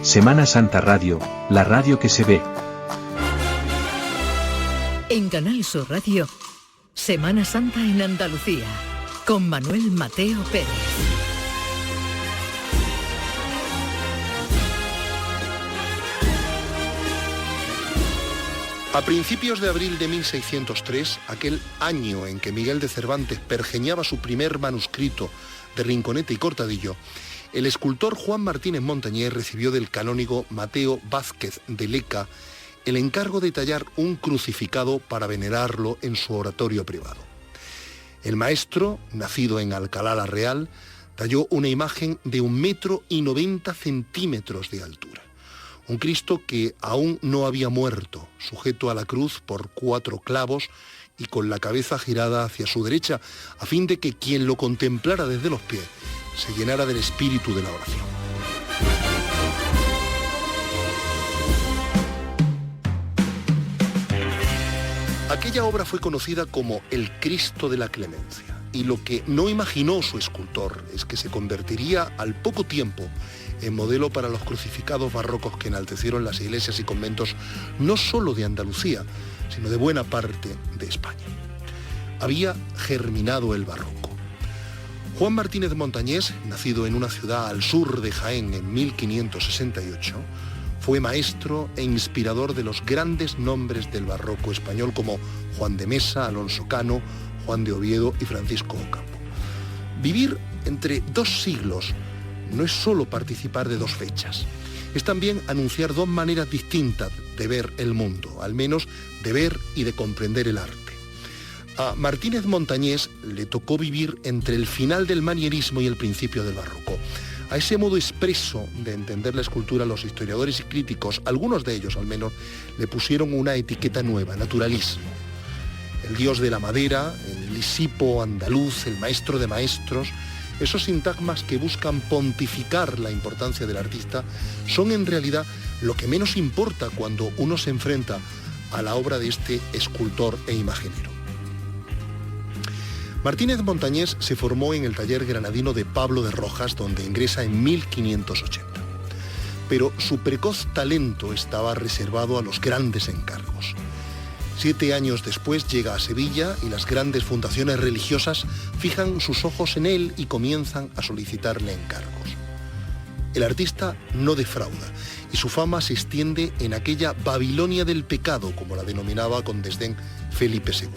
Semana Santa Radio, la radio que se ve. En Canal Sur Radio, Semana Santa en Andalucía, con Manuel Mateo Pérez. A principios de abril de 1603, aquel año en que Miguel de Cervantes pergeñaba su primer manuscrito de Rinconete y Cortadillo, el escultor Juan Martínez Montañés recibió del canónigo Mateo Vázquez de Leca el encargo de tallar un crucificado para venerarlo en su oratorio privado. El maestro, nacido en Alcalá la Real, talló una imagen de 1,90 m de altura. Un Cristo que aún no había muerto, sujeto a la cruz por 4 clavos y con la cabeza girada hacia su derecha, a fin de que quien lo contemplara desde los pies se llenara del espíritu de la oración. Aquella obra fue conocida como el Cristo de la Clemencia, y lo que no imaginó su escultor es que se convertiría al poco tiempo en modelo para los crucificados barrocos que enaltecieron las iglesias y conventos no solo de Andalucía, sino de buena parte de España. Había germinado el barroco. Juan Martínez Montañés, nacido en una ciudad al sur de Jaén en 1568, fue maestro e inspirador de los grandes nombres del barroco español como Juan de Mesa, Alonso Cano, Juan de Oviedo y Francisco Ocampo. Vivir entre 2 siglos no es solo participar de 2 fechas, es también anunciar 2 maneras distintas de ver el mundo, al menos de ver y de comprender el arte. A Martínez Montañés le tocó vivir entre el final del manierismo y el principio del barroco. A ese modo expreso de entender la escultura, los historiadores y críticos, algunos de ellos al menos, le pusieron una etiqueta nueva: naturalismo. El dios de la madera, el Lisipo andaluz, el maestro de maestros, esos sintagmas que buscan pontificar la importancia del artista son en realidad lo que menos importa cuando uno se enfrenta a la obra de este escultor e imaginero. Martínez Montañés se formó en el taller granadino de Pablo de Rojas, donde ingresa en 1580. Pero su precoz talento estaba reservado a los grandes encargos. 7 años después llega a Sevilla y las grandes fundaciones religiosas fijan sus ojos en él y comienzan a solicitarle encargos. El artista no defrauda y su fama se extiende en aquella Babilonia del pecado, como la denominaba con desdén Felipe II.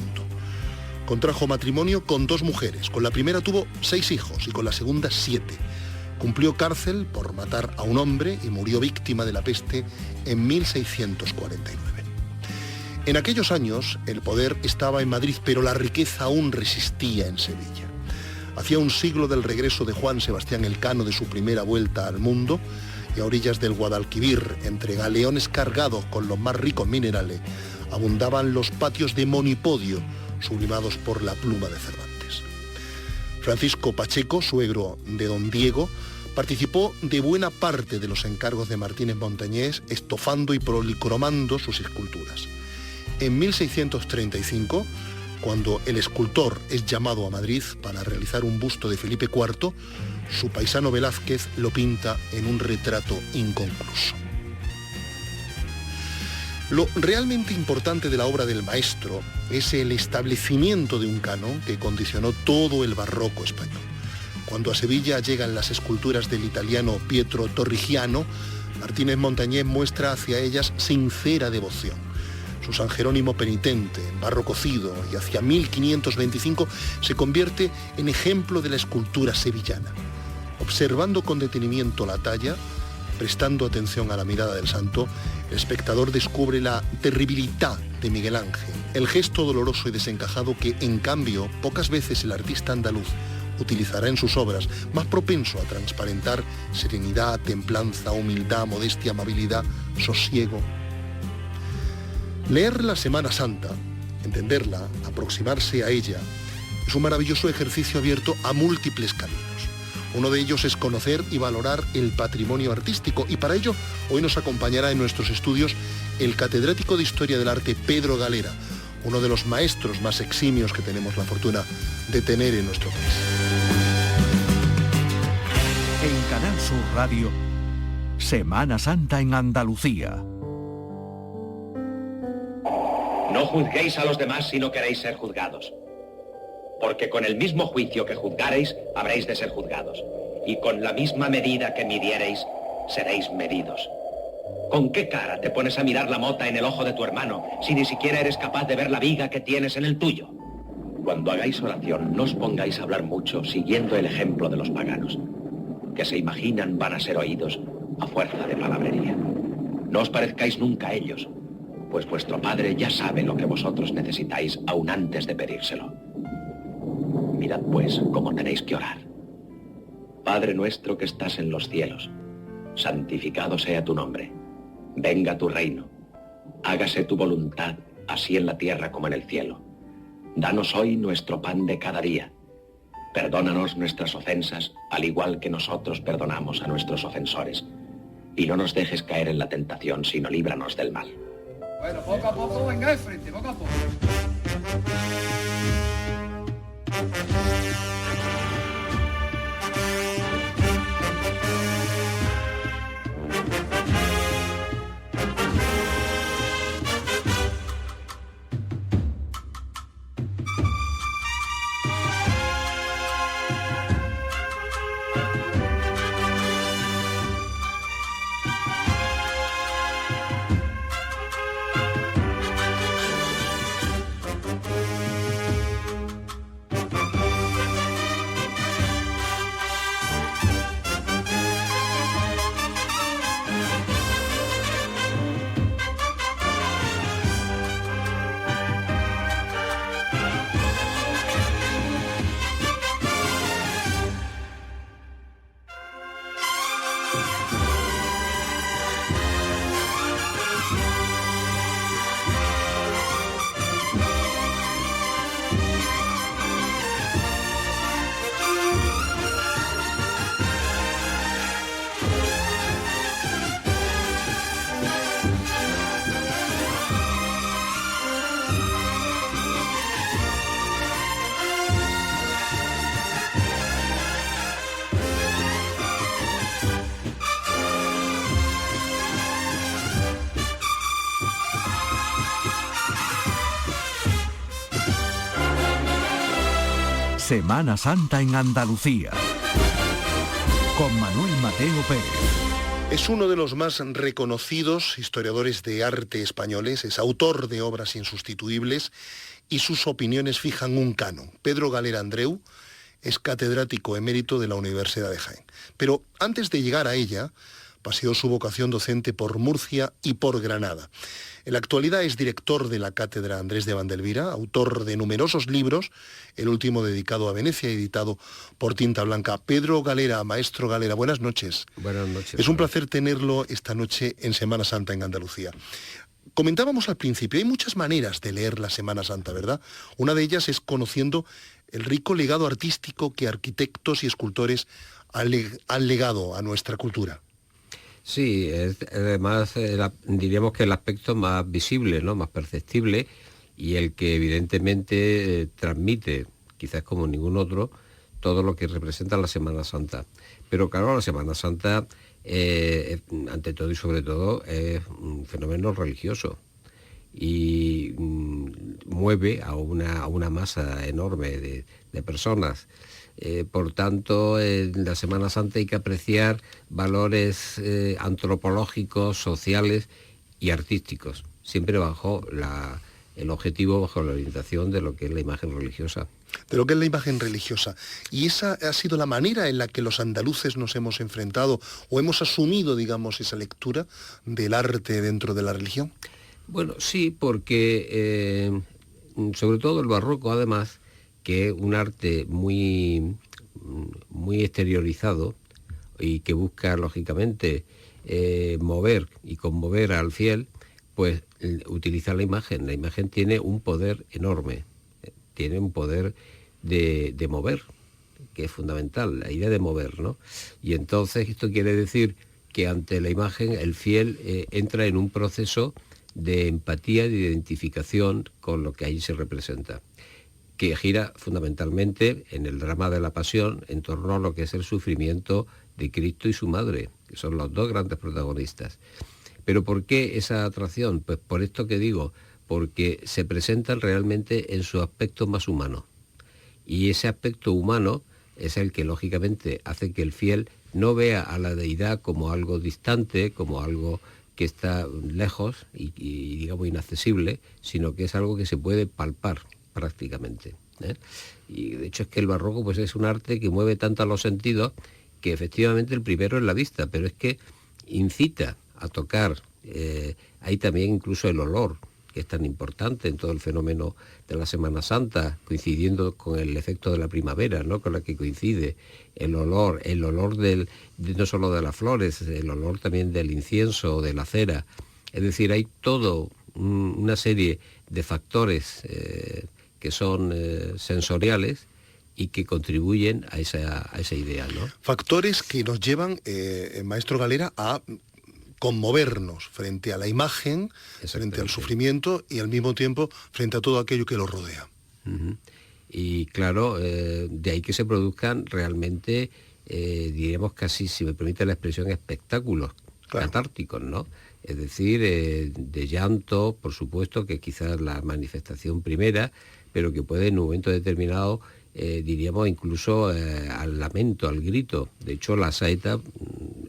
Contrajo matrimonio con 2 mujeres, con la primera tuvo 6 hijos y con la segunda 7. Cumplió cárcel por matar a un hombre y murió víctima de la peste en 1649. En aquellos años el poder estaba en Madrid, pero la riqueza aún resistía en Sevilla. Hacía un siglo del regreso de Juan Sebastián Elcano de su primera vuelta al mundo, y a orillas del Guadalquivir, entre galeones cargados con los más ricos minerales, abundaban los patios de Monipodio, sublimados por la pluma de Cervantes. Francisco Pacheco, suegro de don Diego, participó de buena parte de los encargos de Martínez Montañés, estofando y policromando sus esculturas. En 1635, cuando el escultor es llamado a Madrid para realizar un busto de Felipe IV, su paisano Velázquez lo pinta en un retrato inconcluso. Lo realmente importante de la obra del maestro es el establecimiento de un canon que condicionó todo el barroco español. Cuando a Sevilla llegan las esculturas del italiano Pietro Torrigiano, Martínez Montañés muestra hacia ellas sincera devoción. Su San Jerónimo penitente, en barro cocido, y hacia 1525 se convierte en ejemplo de la escultura sevillana. Observando con detenimiento la talla, prestando atención a la mirada del santo, el espectador descubre la terribilidad de Miguel Ángel, el gesto doloroso y desencajado que, en cambio, pocas veces el artista andaluz utilizará en sus obras, más propenso a transparentar serenidad, templanza, humildad, modestia, amabilidad, sosiego. Leer la Semana Santa, entenderla, aproximarse a ella, es un maravilloso ejercicio abierto a múltiples caminos. Uno de ellos es conocer y valorar el patrimonio artístico, y para ello hoy nos acompañará en nuestros estudios el catedrático de Historia del Arte Pedro Galera, uno de los maestros más eximios que tenemos la fortuna de tener en nuestro país. En Canal Sur Radio, Semana Santa en Andalucía. No juzguéis a los demás si no queréis ser juzgados. Porque con el mismo juicio que juzgareis, habréis de ser juzgados. Y con la misma medida que midiereis, seréis medidos. ¿Con qué cara te pones a mirar la mota en el ojo de tu hermano si ni siquiera eres capaz de ver la viga que tienes en el tuyo? Cuando hagáis oración, no os pongáis a hablar mucho siguiendo el ejemplo de los paganos, que se imaginan van a ser oídos a fuerza de palabrería. No os parezcáis nunca a ellos, pues vuestro Padre ya sabe lo que vosotros necesitáis aún antes de pedírselo. Mirad pues cómo tenéis que orar. Padre nuestro que estás en los cielos, santificado sea tu nombre. Venga tu reino. Hágase tu voluntad, así en la tierra como en el cielo. Danos hoy nuestro pan de cada día. Perdónanos nuestras ofensas, al igual que nosotros perdonamos a nuestros ofensores. Y no nos dejes caer en la tentación, sino líbranos del mal. Bueno, poco a poco, venga de frente, poco a poco. Semana Santa en Andalucía. Con Manuel Mateo Pérez. Es uno de los más reconocidos historiadores de arte españoles, es autor de obras insustituibles y sus opiniones fijan un canon. Pedro Galera Andreu es catedrático emérito de la Universidad de Jaén. Pero antes de llegar a ella, paseó su vocación docente por Murcia y por Granada. En la actualidad es director de la Cátedra Andrés de Vandelvira, autor de numerosos libros, el último dedicado a Venecia, editado por Tinta Blanca. Pedro Galera, maestro Galera, buenas noches. Buenas noches. Es un placer tenerlo esta noche en Semana Santa en Andalucía. Comentábamos al principio, hay muchas maneras de leer la Semana Santa, ¿verdad? Una de ellas es conociendo el rico legado artístico que arquitectos y escultores han legado a nuestra cultura. Sí, además diríamos que el aspecto más visible, ¿no?, más perceptible y el que evidentemente transmite, quizás como ningún otro, todo lo que representa la Semana Santa. Pero claro, la Semana Santa, ante todo y sobre todo, es un fenómeno religioso y mueve a una masa enorme de personas. Por tanto, en la Semana Santa hay que apreciar valores antropológicos, sociales y artísticos, siempre bajo el objetivo, bajo la orientación de lo que es la imagen religiosa. De lo que es la imagen religiosa. Y esa ha sido la manera en la que los andaluces nos hemos enfrentado o hemos asumido, digamos, esa lectura del arte dentro de la religión. Bueno, sí, porque sobre todo el barroco, además, que es un arte muy exteriorizado y que busca, lógicamente, mover y conmover al fiel, pues utiliza la imagen. La imagen tiene un poder enorme, tiene un poder de mover, que es fundamental, la idea de mover, ¿no? Y entonces esto quiere decir que ante la imagen el fiel entra en un proceso de empatía, de identificación con lo que ahí se representa, que gira fundamentalmente en el drama de la pasión en torno a lo que es el sufrimiento de Cristo y su madre, que son los dos grandes protagonistas. ¿Pero por qué esa atracción? Pues por esto que digo, porque se presentan realmente en su aspecto más humano. Y ese aspecto humano es el que lógicamente hace que el fiel no vea a la deidad como algo distante, como algo que está lejos y digamos inaccesible, sino que es algo que se puede palpar prácticamente, ¿eh? Y de hecho es que el barroco pues es un arte que mueve tanto a los sentidos que efectivamente el primero es la vista, pero es que incita a tocar, hay también incluso el olor, que es tan importante en todo el fenómeno de la Semana Santa, coincidiendo con el efecto de la primavera, ¿no? Con la que coincide el olor no solo de las flores, el olor también del incienso o de la cera. Es decir, hay todo una serie de factores que son sensoriales y que contribuyen a esa idea, ¿no? Factores que nos llevan, maestro Galera, a conmovernos frente a la imagen, frente al sufrimiento y al mismo tiempo frente a todo aquello que lo rodea. Uh-huh. Y claro, de ahí que se produzcan realmente, diríamos casi, si me permite la expresión, espectáculos catárticos, ¿no? Es decir, de llanto, por supuesto, que quizás la manifestación primera, pero que puede en un momento determinado, diríamos incluso al lamento, al grito. De hecho, la saeta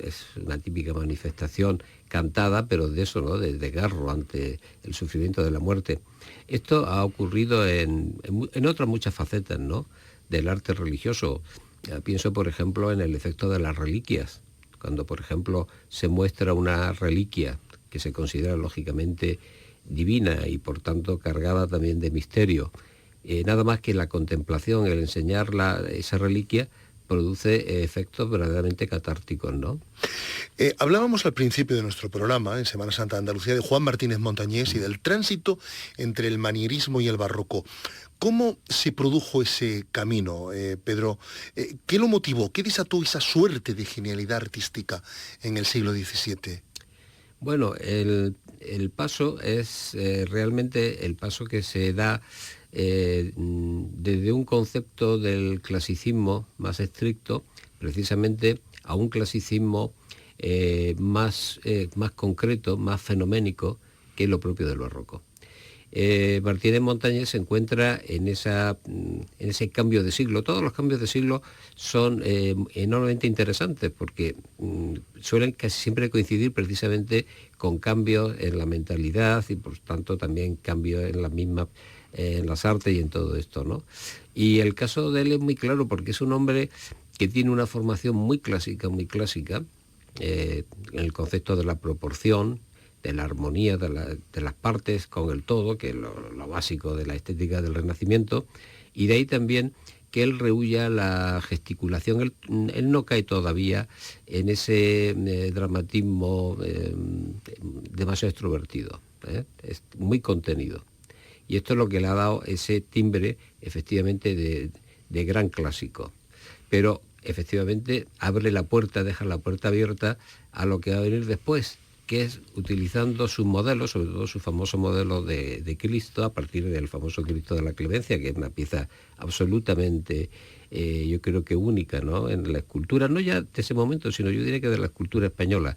es una típica manifestación cantada, pero de eso, ¿no? De desgarro ante el sufrimiento de la muerte. Esto ha ocurrido en otras muchas facetas, ¿no? Del arte religioso. Pienso, por ejemplo, en el efecto de las reliquias. Cuando, por ejemplo, se muestra una reliquia que se considera lógicamente divina y por tanto cargada también de misterio, nada más que la contemplación, el enseñar esa reliquia, produce efectos verdaderamente catárticos, ¿no? Hablábamos al principio de nuestro programa, en Semana Santa de Andalucía, de Juan Martínez Montañés y del tránsito entre el manierismo y el barroco. ¿Cómo se produjo ese camino, Pedro? ¿Qué lo motivó? ¿Qué desató esa suerte de genialidad artística en el siglo XVII? Bueno, el paso es realmente el paso que se da desde un concepto del clasicismo más estricto, precisamente a un clasicismo más concreto, más fenoménico, que es lo propio del barroco. Martínez Montañés se encuentra en ese cambio de siglo. Todos los cambios de siglo son enormemente interesantes porque suelen casi siempre coincidir precisamente con cambios en la mentalidad y por tanto también cambios en en las artes y en todo esto, ¿no? Y el caso de él es muy claro porque es un hombre que tiene una formación muy clásica, en el concepto de la proporción, de la armonía de las partes con el todo, que es lo básico de la estética del Renacimiento, y de ahí también que él rehúya la gesticulación. Él no cae todavía en ese dramatismo demasiado extrovertido, es muy contenido. Y esto es lo que le ha dado ese timbre, efectivamente, de gran clásico. Pero, efectivamente, abre la puerta, deja la puerta abierta a lo que va a venir después, que es utilizando sus modelos, sobre todo su famoso modelo de Cristo, a partir del famoso Cristo de la Clemencia, que es una pieza absolutamente, yo creo que única, ¿no? En la escultura, no ya de ese momento, sino yo diría que de la escultura española.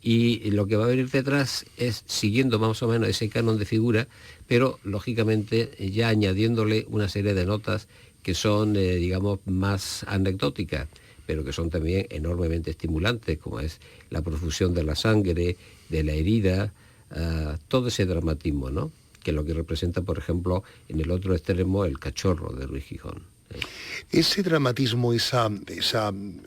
Y lo que va a venir detrás es siguiendo más o menos ese canon de figura, pero lógicamente ya añadiéndole una serie de notas que son, digamos, más anecdóticas, pero que son también enormemente estimulantes, como es la profusión de la sangre, de la herida, todo ese dramatismo, ¿no? Que es lo que representa, por ejemplo, en el otro extremo, el cachorro de Ruiz Gijón. Ese dramatismo, esa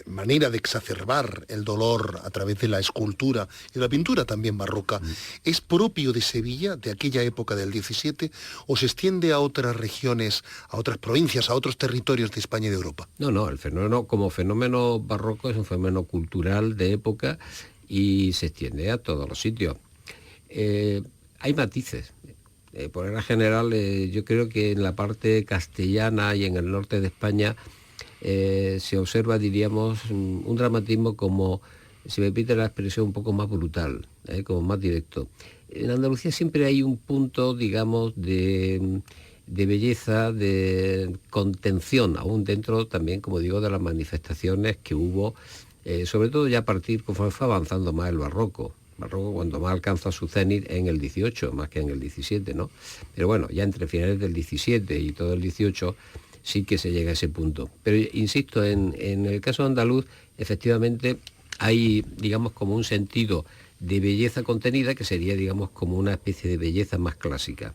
manera de exacerbar el dolor a través de la escultura y la pintura también barroca, ¿es propio de Sevilla, de aquella época del 17, o se extiende a otras regiones, a otras provincias, a otros territorios de España y de Europa? No, el fenómeno como fenómeno barroco es un fenómeno cultural de época y se extiende a todos los sitios. Hay matices. Por regla general, yo creo que en la parte castellana y en el norte de España se observa, diríamos, un dramatismo como, si me permite la expresión, un poco más brutal, como más directo. En Andalucía siempre hay un punto, digamos, de belleza, de contención, aún dentro también, como digo, de las manifestaciones que hubo sobre todo ya a partir, conforme fue avanzando más el barroco cuando más alcanza su cenit en el 18, más que en el 17, ¿no? Pero bueno, ya entre finales del 17 y todo el 18 sí que se llega a ese punto. Pero insisto, en el caso andaluz, efectivamente hay, digamos, como un sentido de belleza contenida que sería, digamos, como una especie de belleza más clásica.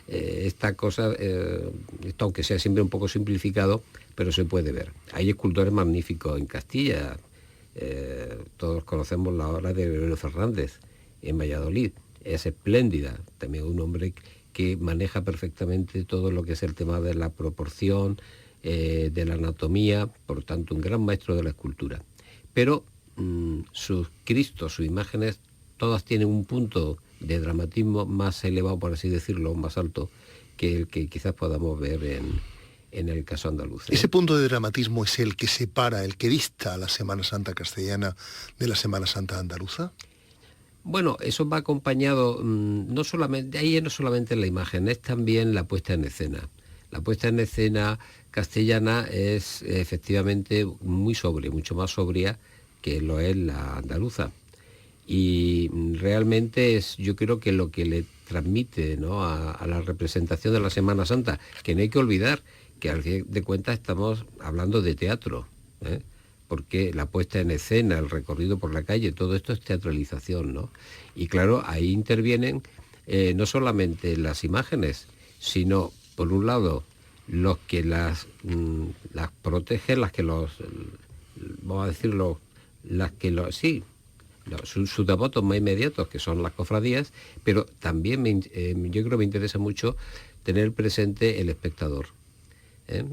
Esta cosa, esto aunque sea siempre un poco simplificado, pero se puede ver. Hay escultores magníficos en Castilla. Todos conocemos la obra de Gregorio Fernández en Valladolid. Es espléndida, también un hombre que maneja perfectamente todo lo que es el tema de la proporción, de la anatomía, por tanto un gran maestro de la escultura. Pero sus Cristos, sus imágenes, todas tienen un punto de dramatismo más elevado, por así decirlo, más alto, que el que quizás podamos ver en el caso andaluz. Ese punto de dramatismo es el que separa, el que dista a la Semana Santa castellana de la Semana Santa andaluza. Bueno, eso va acompañado, no solamente la imagen, es también la puesta en escena. La puesta en escena castellana es efectivamente muy sobria, mucho más sobria que lo es la andaluza. Y realmente es, yo creo que lo que le transmite, ¿no?, a la representación de la Semana Santa, que no hay que olvidar que al fin de cuentas estamos hablando de teatro, porque la puesta en escena, el recorrido por la calle, todo esto es teatralización, ¿no? Y claro, ahí intervienen no solamente las imágenes, sino, por un lado, los que las protegen, las que los, vamos a decirlo, las que los, sí, sus devotos más inmediatos, que son las cofradías, pero también yo creo que me interesa mucho tener presente el espectador.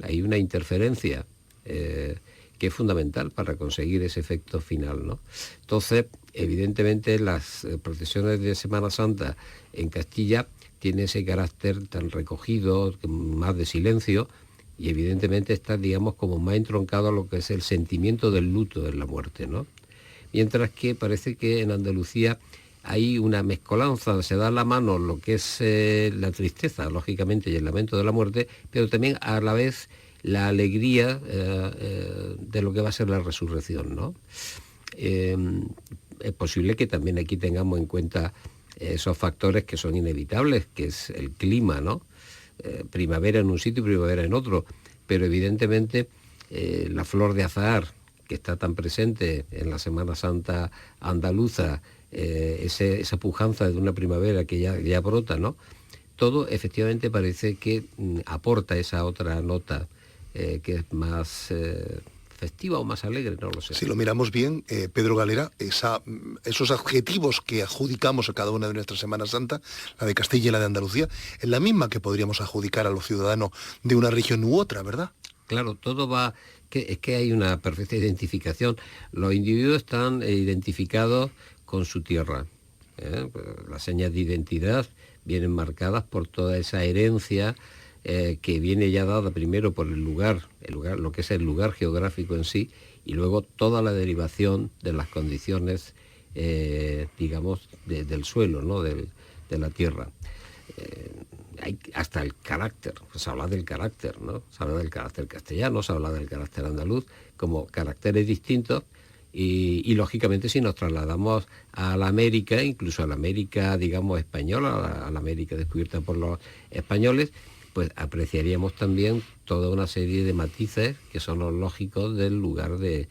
Hay una interferencia que es fundamental para conseguir ese efecto final, ¿no? Entonces, evidentemente, las procesiones de Semana Santa en Castilla tienen ese carácter tan recogido, más de silencio, y evidentemente está, digamos, como más entroncado a lo que es el sentimiento del luto de la muerte, ¿no? Mientras que parece que en Andalucía hay una mezcolanza, se da la mano lo que es la tristeza, lógicamente, y el lamento de la muerte, pero también a la vez la alegría de lo que va a ser la resurrección, ¿no? Es posible que también aquí tengamos en cuenta esos factores que son inevitables, que es el clima, ¿no? Primavera en un sitio y primavera en otro, pero evidentemente la flor de azahar, que está tan presente en la Semana Santa andaluza, esa pujanza de una primavera que ya brota, ¿no? Todo efectivamente parece que aporta esa otra nota que es más festiva o más alegre, no lo sé. Si lo miramos bien, Pedro Galera, esos adjetivos que adjudicamos a cada una de nuestras Semanas Santa, la de Castilla y la de Andalucía, es la misma que podríamos adjudicar a los ciudadanos de una región u otra, ¿verdad? Claro, todo va... Es que hay una perfecta identificación. Los individuos están identificados con su tierra. Las señas de identidad vienen marcadas por toda esa herencia que viene ya dada primero por el lugar, lo que es el lugar geográfico en sí, y luego toda la derivación de las condiciones, digamos, del suelo, ¿no?, de la tierra. Hay hasta el carácter, se habla del carácter, ¿no? Se habla del carácter castellano, se habla del carácter andaluz, como caracteres distintos, y lógicamente si nos trasladamos a la América, incluso a la América, digamos, española, a la América descubierta por los españoles, pues apreciaríamos también toda una serie de matices que son los lógicos del lugar donde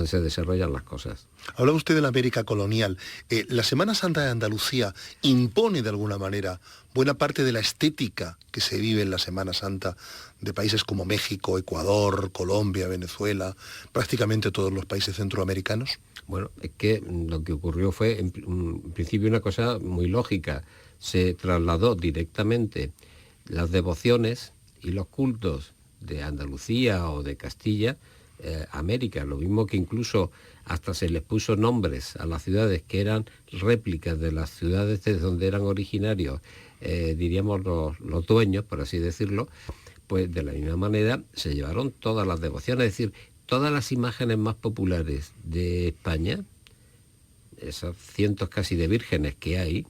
se desarrollan las cosas. Hablaba usted de la América colonial. La Semana Santa de Andalucía impone de alguna manera buena parte de la estética que se vive en la Semana Santa de países como México, Ecuador, Colombia, Venezuela, prácticamente todos los países centroamericanos. Bueno, es que lo que ocurrió fue en principio una cosa muy lógica. Se trasladó directamente las devociones y los cultos de Andalucía o de Castilla a América, lo mismo que incluso hasta se les puso nombres a las ciudades que eran réplicas de las ciudades de donde eran originarios, diríamos los dueños, por así decirlo, pues de la misma manera se llevaron todas las devociones, es decir, todas las imágenes más populares de España, esos cientos casi de vírgenes que hay,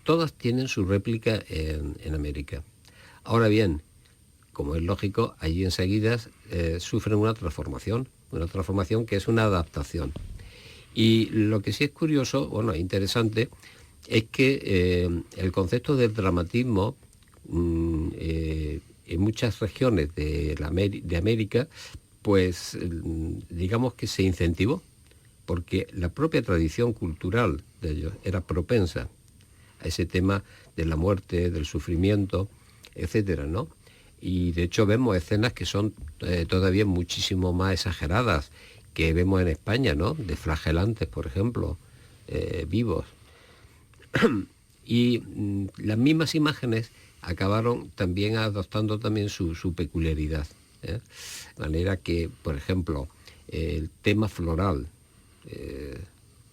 todas tienen su réplica en América. Ahora bien, como es lógico, allí enseguida sufren una transformación, una transformación que es una adaptación. Y lo que sí es curioso, bueno, interesante, es que el concepto del dramatismo en muchas regiones de América, pues digamos que se incentivó, porque la propia tradición cultural de ellos era propensa a ese tema de la muerte, del sufrimiento, etcétera, ¿no? Y de hecho vemos escenas que son todavía muchísimo más exageradas que vemos en España, ¿no? De flagelantes, por ejemplo, vivos. Y las mismas imágenes acabaron también adoptando también su peculiaridad, ¿eh? De manera que, por ejemplo, el tema floral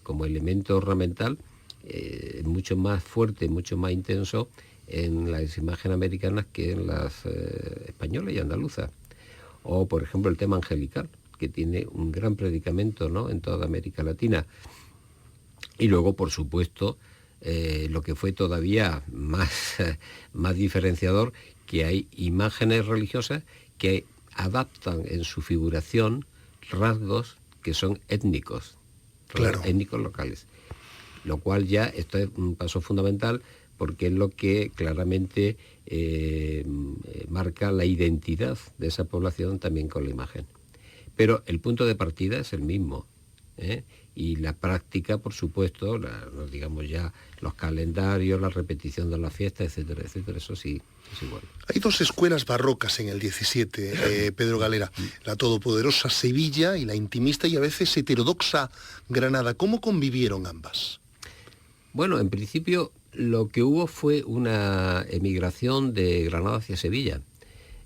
como elemento ornamental es mucho más fuerte, mucho más intenso en las imágenes americanas que en las españolas y andaluzas. O, por ejemplo, el tema angelical, que tiene un gran predicamento, ¿no?, en toda América Latina. Y luego, por supuesto, lo que fue todavía más diferenciador, que hay imágenes religiosas que adaptan en su figuración rasgos que son étnicos, claro, étnicos locales. Lo cual ya, esto es un paso fundamental, porque es lo que claramente marca la identidad de esa población también con la imagen. Pero el punto de partida es el mismo, ¿eh? Y la práctica, por supuesto, digamos ya los calendarios, la repetición de las fiestas, etcétera, etcétera, eso sí es igual. Hay dos escuelas barrocas en el 17, Pedro Galera, la todopoderosa Sevilla y la intimista y a veces heterodoxa Granada. ¿Cómo convivieron ambas? Bueno, en principio lo que hubo fue una emigración de Granada hacia Sevilla.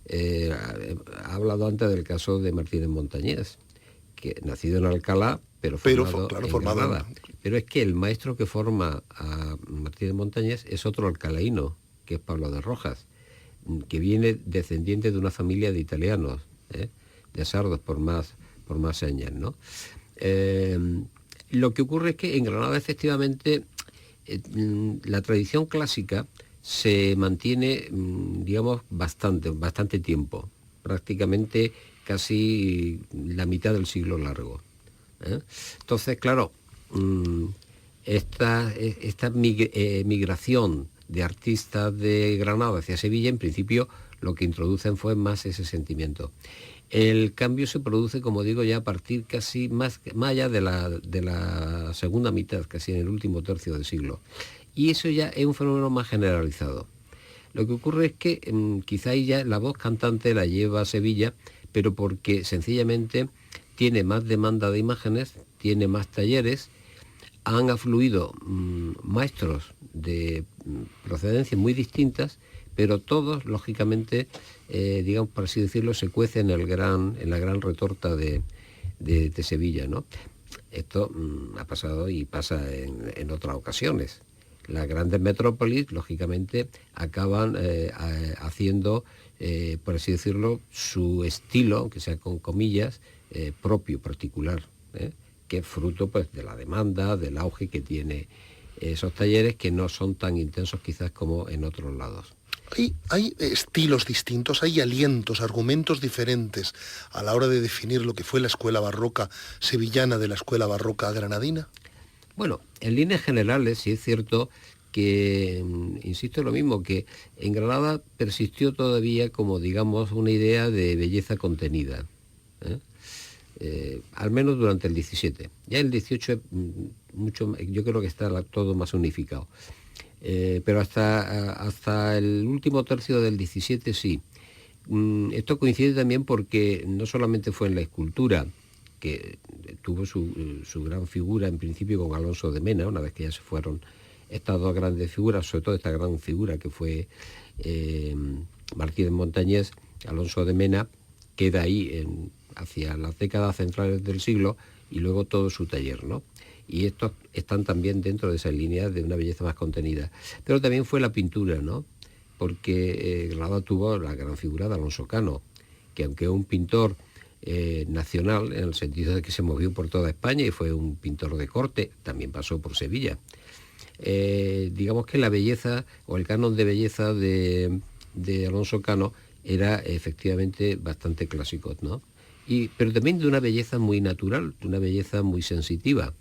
He hablado antes del caso de Martínez Montañés, que nacido en Alcalá, pero formado en Granada. Pero es que el maestro que forma a Martínez Montañés es otro alcalaíno, que es Pablo de Rojas, que viene descendiente de una familia de italianos, de sardos por más señas, ¿no? Lo que ocurre es que en Granada efectivamente la tradición clásica se mantiene, digamos, bastante tiempo, prácticamente casi la mitad del siglo largo, ¿eh? Entonces, claro, esta migración de artistas de Granada hacia Sevilla, en principio, lo que introducen fue más ese sentimiento. El cambio se produce, como digo, ya a partir casi más allá de la segunda mitad, casi en el último tercio del siglo. Y eso ya es un fenómeno más generalizado. Lo que ocurre es que quizá ahí ya la voz cantante la lleva a Sevilla, pero porque sencillamente tiene más demanda de imágenes, tiene más talleres, han afluido maestros de procedencias muy distintas, pero todos, lógicamente, digamos, por así decirlo, se cuecen en la gran retorta de Sevilla, ¿no? Esto ha pasado y pasa en otras ocasiones. Las grandes metrópolis, lógicamente, acaban haciendo, por así decirlo, su estilo, aunque sea con comillas, propio, particular, que es fruto, pues, de la demanda, del auge que tiene esos talleres, que no son tan intensos quizás como en otros lados. Hay estilos distintos, hay alientos, argumentos diferentes a la hora de definir lo que fue la escuela barroca sevillana de la escuela barroca granadina. Bueno, en líneas generales sí es cierto que, insisto en lo mismo, que en Granada persistió todavía como, digamos, una idea de belleza contenida, al menos durante el 17. Ya el 18 yo creo que está todo más unificado. Pero hasta el último tercio del 17 sí. Esto coincide también porque no solamente fue en la escultura, que tuvo su gran figura en principio con Alonso de Mena, una vez que ya se fueron estas dos grandes figuras, sobre todo esta gran figura que fue Martínez Montañés. Alonso de Mena queda ahí hacia las décadas centrales del siglo, y luego todo su taller, ¿no? Y estos están también dentro de esas líneas de una belleza más contenida. Pero también fue la pintura, ¿no? Porque Granada tuvo la gran figura de Alonso Cano, que aunque es un pintor nacional, en el sentido de que se movió por toda España y fue un pintor de corte, también pasó por Sevilla. Digamos que la belleza, o el canon de belleza de Alonso Cano, era efectivamente bastante clásico, ¿no? pero también de una belleza muy natural, de una belleza muy sensitiva.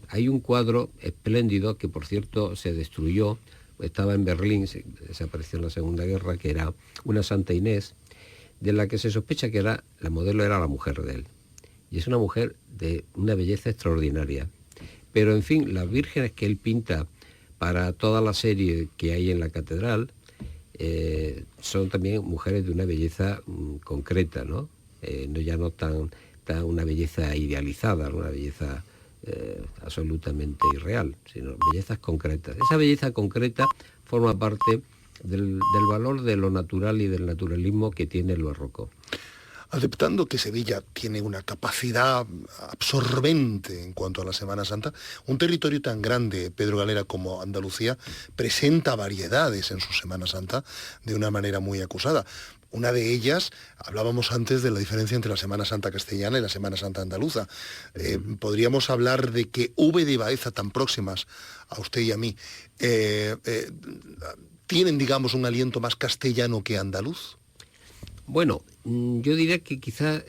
Hay un cuadro espléndido que, por cierto, se destruyó, estaba en Berlín, desapareció en la Segunda Guerra, que era una Santa Inés, de la que se sospecha que la modelo era la mujer de él. Y es una mujer de una belleza extraordinaria. Pero, en fin, las vírgenes que él pinta para toda la serie que hay en la catedral son también mujeres de una belleza concreta, ¿no? No tan una belleza idealizada, una belleza absolutamente irreal, sino bellezas concretas. Esa belleza concreta forma parte del valor de lo natural y del naturalismo que tiene el barroco. Aceptando que Sevilla tiene una capacidad absorbente en cuanto a la Semana Santa, un territorio tan grande, Pedro Galera, como Andalucía, presenta variedades en su Semana Santa de una manera muy acusada. Una de ellas, hablábamos antes de la diferencia entre la Semana Santa castellana y la Semana Santa andaluza. Podríamos hablar de que Úbeda y Baeza, tan próximas a usted y a mí, tienen, digamos, un aliento más castellano que andaluz. Bueno, yo diría que quizás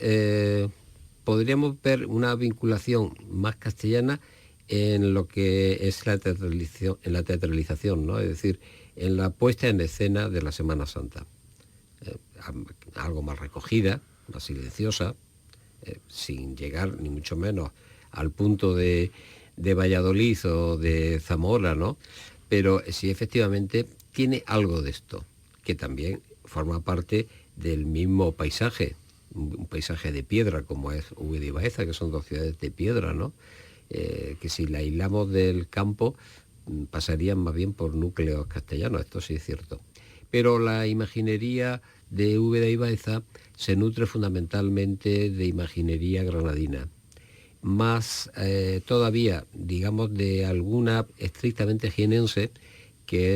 podríamos ver una vinculación más castellana en lo que es la teatralización, ¿no? Es decir, en la puesta en escena de la Semana Santa. Algo más recogida, más silenciosa, sin llegar ni mucho menos al punto de Valladolid o de Zamora, ¿no? Pero sí, efectivamente tiene algo de esto, que también forma parte del mismo paisaje, un paisaje de piedra como es Úbeda y Baeza, que son dos ciudades de piedra, ¿no? Que si la aislamos del campo pasarían más bien por núcleos castellanos, esto sí es cierto. Pero la imaginería de Úbeda y Baeza se nutre fundamentalmente de imaginería granadina, más todavía, digamos, de alguna estrictamente jienense, que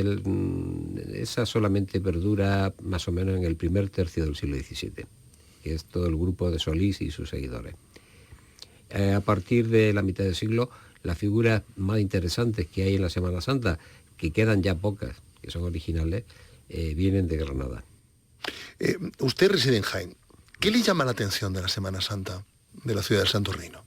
esa solamente perdura más o menos en el primer tercio del siglo XVII, que es todo el grupo de Solís y sus seguidores. A partir de la mitad del siglo, las figuras más interesantes que hay en la Semana Santa, que quedan ya pocas, que son originales, vienen de Granada. Usted reside en Jaén. ¿Qué le llama la atención de la Semana Santa de la ciudad del Santo Reino?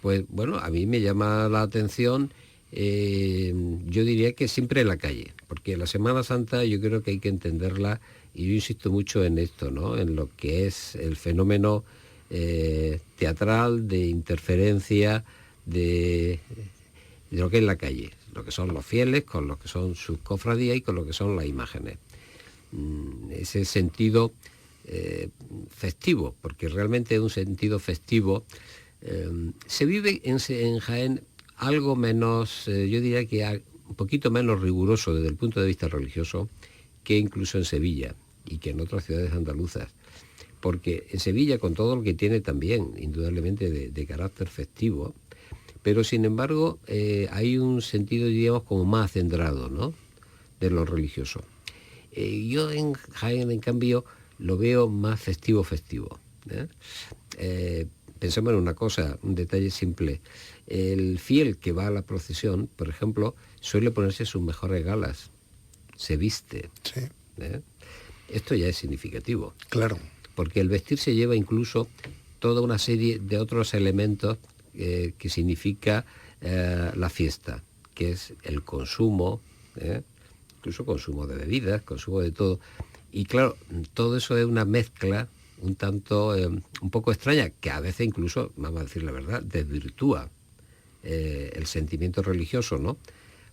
Pues bueno, a mí me llama la atención, yo diría que siempre en la calle, porque la Semana Santa yo creo que hay que entenderla, y yo insisto mucho en esto, ¿no? En lo que es el fenómeno teatral, de interferencia, de lo que es la calle, lo que son los fieles, con lo que son sus cofradías y con lo que son las imágenes. Ese sentido festivo, porque realmente es un sentido festivo. Se vive en Jaén algo menos, yo diría que un poquito menos riguroso desde el punto de vista religioso que incluso en Sevilla y que en otras ciudades andaluzas, porque en Sevilla, con todo lo que tiene también indudablemente de carácter festivo, pero sin embargo hay un sentido, diríamos, como más centrado, ¿no?, de lo religioso. Yo en Jaén, en cambio, lo veo más festivo. Pensemos en una cosa, un detalle simple. El fiel que va a la procesión, por ejemplo, suele ponerse sus mejores galas, se viste. Sí. Esto ya es significativo. Claro. Porque el vestirse lleva incluso toda una serie de otros elementos que significa la fiesta, que es el consumo, incluso consumo de bebidas, consumo de todo. Y claro, todo eso es una mezcla un tanto, un poco extraña, que a veces incluso, vamos a decir la verdad, desvirtúa el sentimiento religioso, ¿no?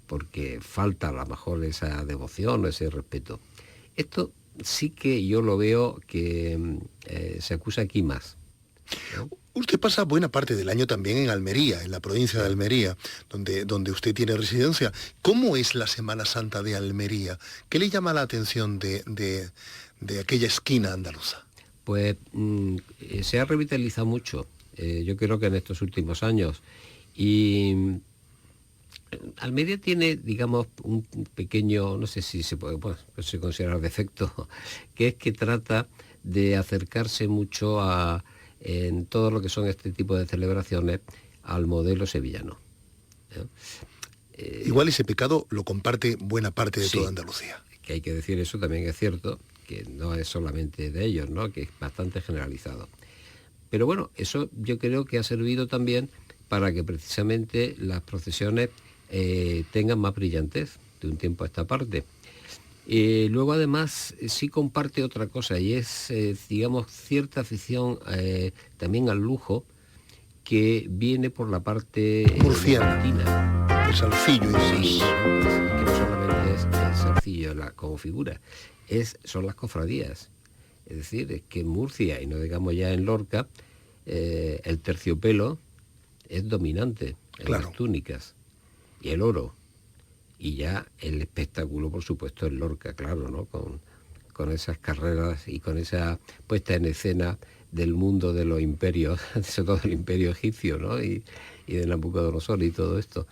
Porque falta a lo mejor esa devoción, ese respeto. Esto sí que yo lo veo que se acusa aquí más, ¿no? Usted pasa buena parte del año también en Almería, en la provincia de Almería, donde usted tiene residencia. ¿Cómo es la Semana Santa de Almería? ¿Qué le llama la atención de aquella esquina andaluza? Pues se ha revitalizado mucho, yo creo que en estos últimos años. Y Almería tiene, digamos, un pequeño, no sé si se puede considerar defecto, que es que trata de acercarse mucho en todo lo que son este tipo de celebraciones al modelo sevillano. Igual ese pecado lo comparte buena parte de toda Andalucía. Que hay que decir, eso también es cierto, que no es solamente de ellos, ¿no? Que es bastante generalizado. Pero bueno, eso yo creo que ha servido también para que precisamente las procesiones tengan más brillantez de un tiempo a esta parte. Luego además sí comparte otra cosa, y es, digamos, cierta afición también al lujo, que viene por la parte murciana, el salcillo. Sí, que no solamente es el salcillo como figura, son las cofradías. Es decir, es que en Murcia, y no digamos ya en Lorca, el terciopelo es dominante en las túnicas, y el oro, y ya el espectáculo, por supuesto, en Lorca, claro, ¿no? Con esas carreras y con esa puesta en escena del mundo de los imperios, sobre todo el imperio egipcio, ¿no? y de Nabucodonosor y todo esto.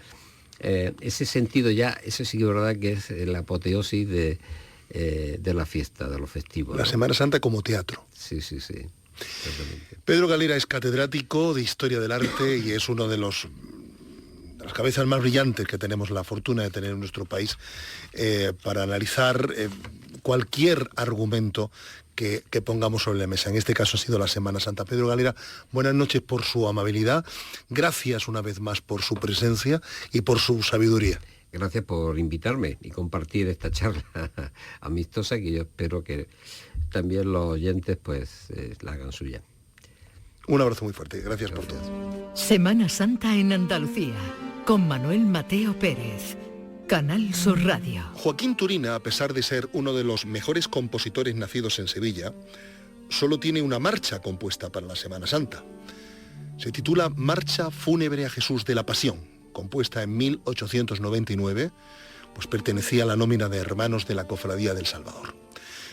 Ese sentido ya, eso sí que es verdad que es la apoteosis de la fiesta, de los festivos. La Semana Santa como teatro. Sí. Exactamente. Pedro Galera es catedrático de Historia del Arte y es uno de las cabezas más brillantes que tenemos la fortuna de tener en nuestro país para analizar cualquier argumento que pongamos sobre la mesa. En este caso ha sido la Semana Santa. Pedro Galera, buenas noches por su amabilidad. Gracias una vez más por su presencia y por su sabiduría. Gracias por invitarme y compartir esta charla amistosa, que yo espero que también los oyentes pues la hagan suya. Un abrazo muy fuerte. Gracias por todo. Semana Santa en Andalucía, con Manuel Mateo Pérez. Canal Sur Radio. Joaquín Turina, a pesar de ser uno de los mejores compositores nacidos en Sevilla, solo tiene una marcha compuesta para la Semana Santa. Se titula Marcha Fúnebre a Jesús de la Pasión, compuesta en 1899, pues pertenecía a la nómina de hermanos de la Cofradía del Salvador.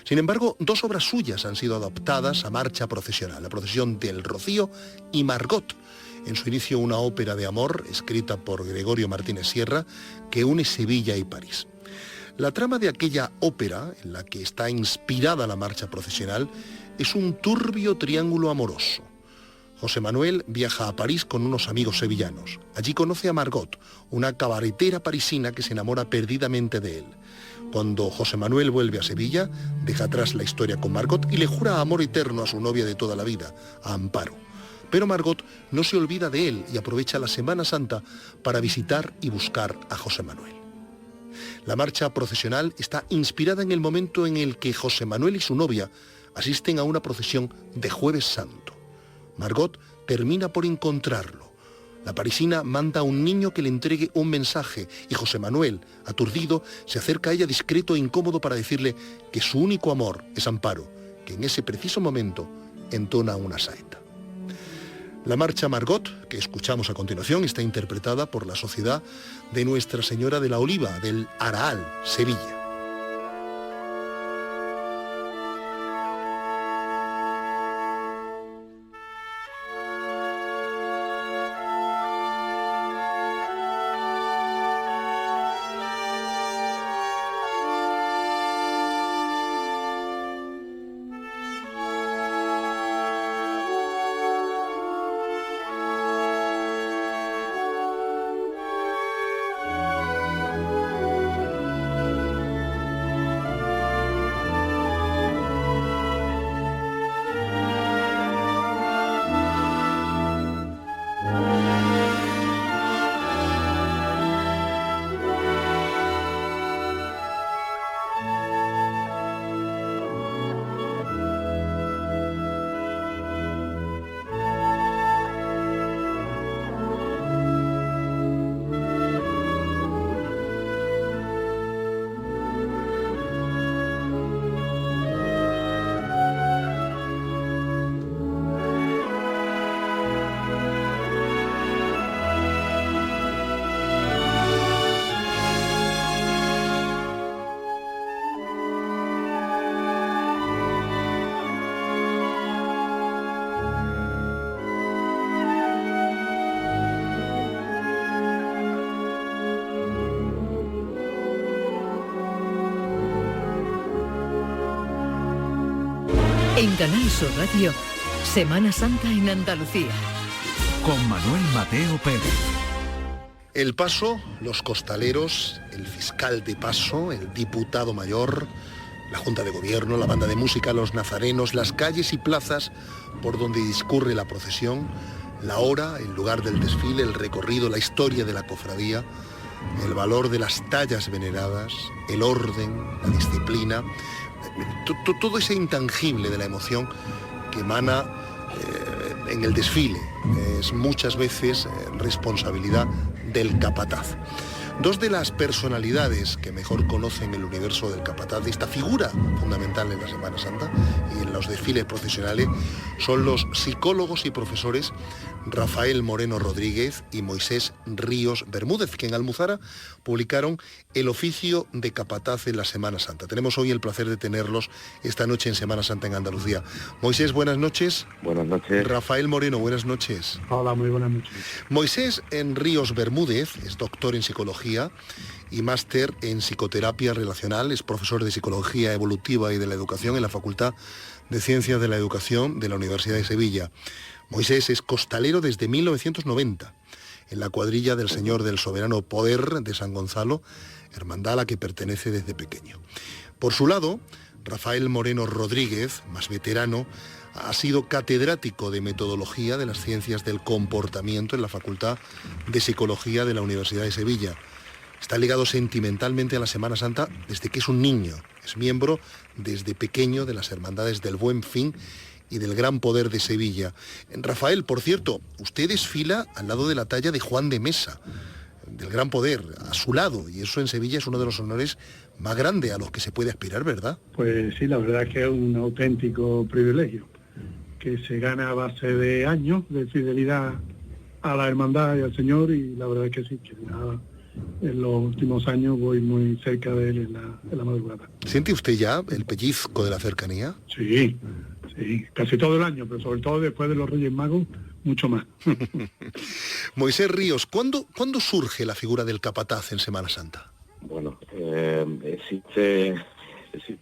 Sin embargo, dos obras suyas han sido adaptadas a marcha procesional, la procesión del Rocío y Margot, en su inicio una ópera de amor escrita por Gregorio Martínez Sierra que une Sevilla y París. La trama de aquella ópera, en la que está inspirada la marcha procesional, es un turbio triángulo amoroso. José Manuel viaja a París con unos amigos sevillanos. Allí conoce a Margot, una cabaretera parisina que se enamora perdidamente de él. Cuando José Manuel vuelve a Sevilla, deja atrás la historia con Margot y le jura amor eterno a su novia de toda la vida, a Amparo. Pero Margot no se olvida de él y aprovecha la Semana Santa para visitar y buscar a José Manuel. La marcha procesional está inspirada en el momento en el que José Manuel y su novia asisten a una procesión de Jueves Santo. Margot termina por encontrarlo. La parisina manda a un niño que le entregue un mensaje y José Manuel, aturdido, se acerca a ella discreto e incómodo para decirle que su único amor es Amparo, que en ese preciso momento entona una saeta. La marcha Margot, que escuchamos a continuación, está interpretada por la Sociedad de Nuestra Señora de la Oliva, del Araal, Sevilla. En Canal Sur Radio, Semana Santa en Andalucía. Con Manuel Mateo Pérez. El Paso, los costaleros, el fiscal de Paso, el diputado mayor, La Junta de Gobierno, la banda de música, los nazarenos, las calles y plazas por donde discurre la procesión, la hora, el lugar del desfile, el recorrido, la historia de la cofradía, el valor de las tallas veneradas, el orden, la disciplina, todo ese intangible de la emoción que emana en el desfile. Es muchas veces responsabilidad del capataz. Dos de las personalidades que mejor conocen el universo del capataz, de esta figura fundamental en la Semana Santa y en los desfiles procesionales, son los psicólogos y profesores Rafael Moreno Rodríguez y Moisés Ríos Bermúdez, que en Almuzara publicaron El oficio de capataz en la Semana Santa. Tenemos hoy el placer de tenerlos esta noche en Semana Santa en Andalucía. Moisés, buenas noches. Buenas noches. Rafael Moreno, buenas noches. Hola, muy buenas noches. Moisés Ríos Bermúdez es doctor en psicología y máster en psicoterapia relacional, es profesor de psicología evolutiva y de la educación en la Facultad de Ciencias de la Educación de la Universidad de Sevilla. Moisés es costalero desde 1990, en la cuadrilla del Señor del Soberano Poder de San Gonzalo, hermandad a la que pertenece desde pequeño. Por su lado, Rafael Moreno Rodríguez, más veterano, ha sido catedrático de metodología de las ciencias del comportamiento en la Facultad de Psicología de la Universidad de Sevilla. Está ligado sentimentalmente a la Semana Santa desde que es un niño. Es miembro desde pequeño de las Hermandades del Buen Fin y del Gran Poder de Sevilla. Rafael, por cierto, usted desfila al lado de la talla de Juan de Mesa, del Gran Poder, a su lado, y eso en Sevilla es uno de los honores más grandes a los que se puede aspirar, ¿verdad? Pues sí, la verdad es que es un auténtico privilegio, que se gana a base de años de fidelidad a la hermandad y al Señor, y la verdad es que sí, que nada, en los últimos años voy muy cerca de él en la madrugada. ¿Siente usted ya el pellizco de la cercanía? Sí, casi todo el año, pero sobre todo después de los Reyes Magos, mucho más. Moisés Ríos, ¿cuándo surge la figura del capataz en Semana Santa? Bueno, existe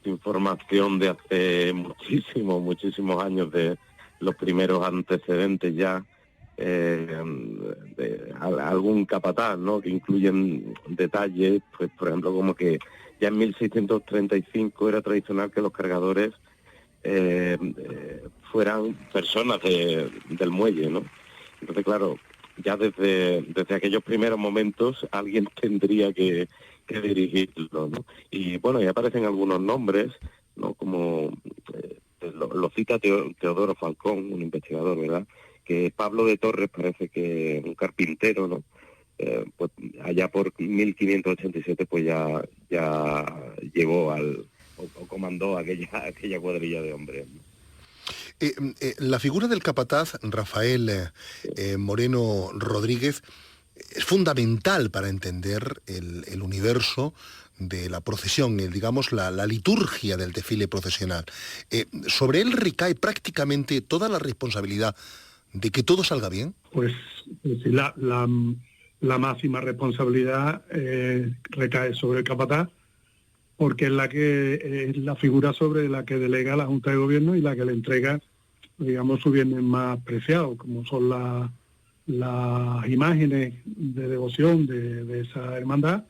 información de hace muchísimos años de los primeros antecedentes ya, de algún capataz, ¿no?, que incluyen detalles, pues por ejemplo como que ya en 1635 era tradicional que los cargadores fueran personas del muelle, ¿no? Entonces claro, ya desde aquellos primeros momentos alguien tendría que dirigirlo, ¿no? Y bueno, ya aparecen algunos nombres, ¿no?, como lo cita Teodoro Falcón, un investigador, ¿verdad?, que Pablo de Torres parece que un carpintero, ¿no?, pues allá por 1587 pues ya llevó o comandó aquella cuadrilla de hombres, ¿no? La figura del capataz, Rafael Moreno Rodríguez, es fundamental para entender el universo de la procesión, digamos la liturgia del desfile procesional. ¿Sobre él recae prácticamente toda la responsabilidad de que todo salga bien? Pues sí, la máxima responsabilidad recae sobre el capataz, porque es la figura sobre la que delega la Junta de Gobierno y la que le entrega, digamos, su bien más preciado, como son las imágenes de devoción de esa hermandad,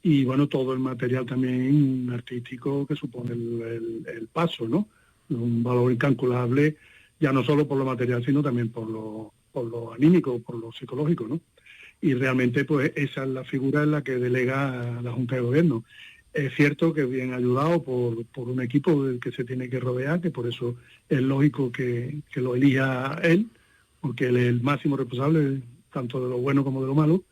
y bueno, todo el material también artístico que supone el paso, ¿no? Un valor incalculable, ya no solo por lo material, sino también por lo anímico, por lo psicológico, ¿no? Y realmente, pues, esa es la figura en la que delega a la Junta de Gobierno. Es cierto que bien ayudado por un equipo del que se tiene que rodear, que por eso es lógico que lo elija él, porque él es el máximo responsable tanto de lo bueno como de lo malo,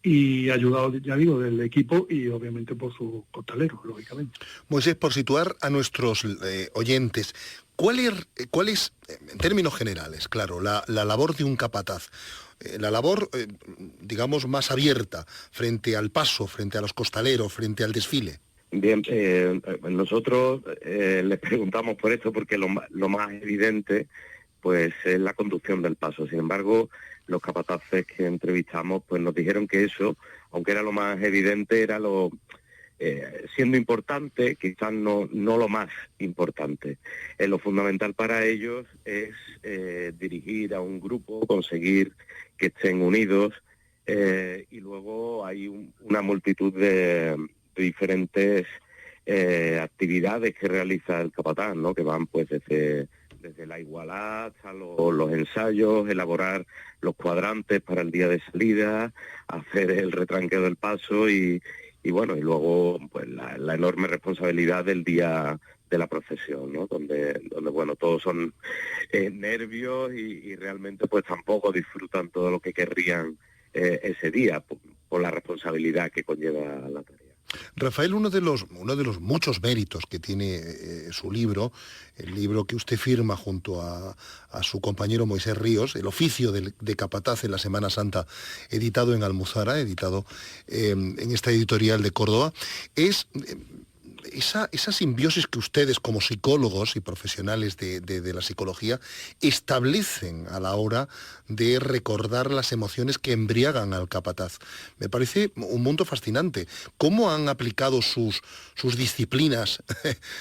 y ayudado, ya digo, del equipo y obviamente por sus costaleros, lógicamente. Moisés, por situar a nuestros oyentes, ¿cuál es, en términos generales, claro, la labor de un capataz? La labor, digamos, más abierta frente al paso, frente a los costaleros, frente al desfile. Bien, nosotros les preguntamos por esto porque lo más evidente pues es la conducción del paso. Sin embargo, los capataces que entrevistamos pues nos dijeron que eso, aunque era lo más evidente, era siendo importante, quizás no lo más importante. Lo fundamental para ellos es dirigir a un grupo, conseguir que estén unidos, y luego hay una multitud de diferentes actividades que realiza el capataz, ¿no? Que van pues desde la igualada hasta los ensayos, elaborar los cuadrantes para el día de salida, hacer el retranqueo del paso y bueno, y luego pues la enorme responsabilidad del día de la procesión, ¿no? Donde bueno, todos son nervios y realmente pues tampoco disfrutan todo lo que querrían ese día por la responsabilidad que conlleva la tarea. Rafael, uno de los muchos méritos que tiene su libro, el libro que usted firma junto a su compañero Moisés Ríos, El oficio de capataz en la Semana Santa, editado en Almuzara, editado en esta editorial de Córdoba, es esa simbiosis que ustedes como psicólogos y profesionales de la psicología establecen a la hora de recordar las emociones que embriagan al capataz. Me parece un mundo fascinante. ¿Cómo han aplicado sus disciplinas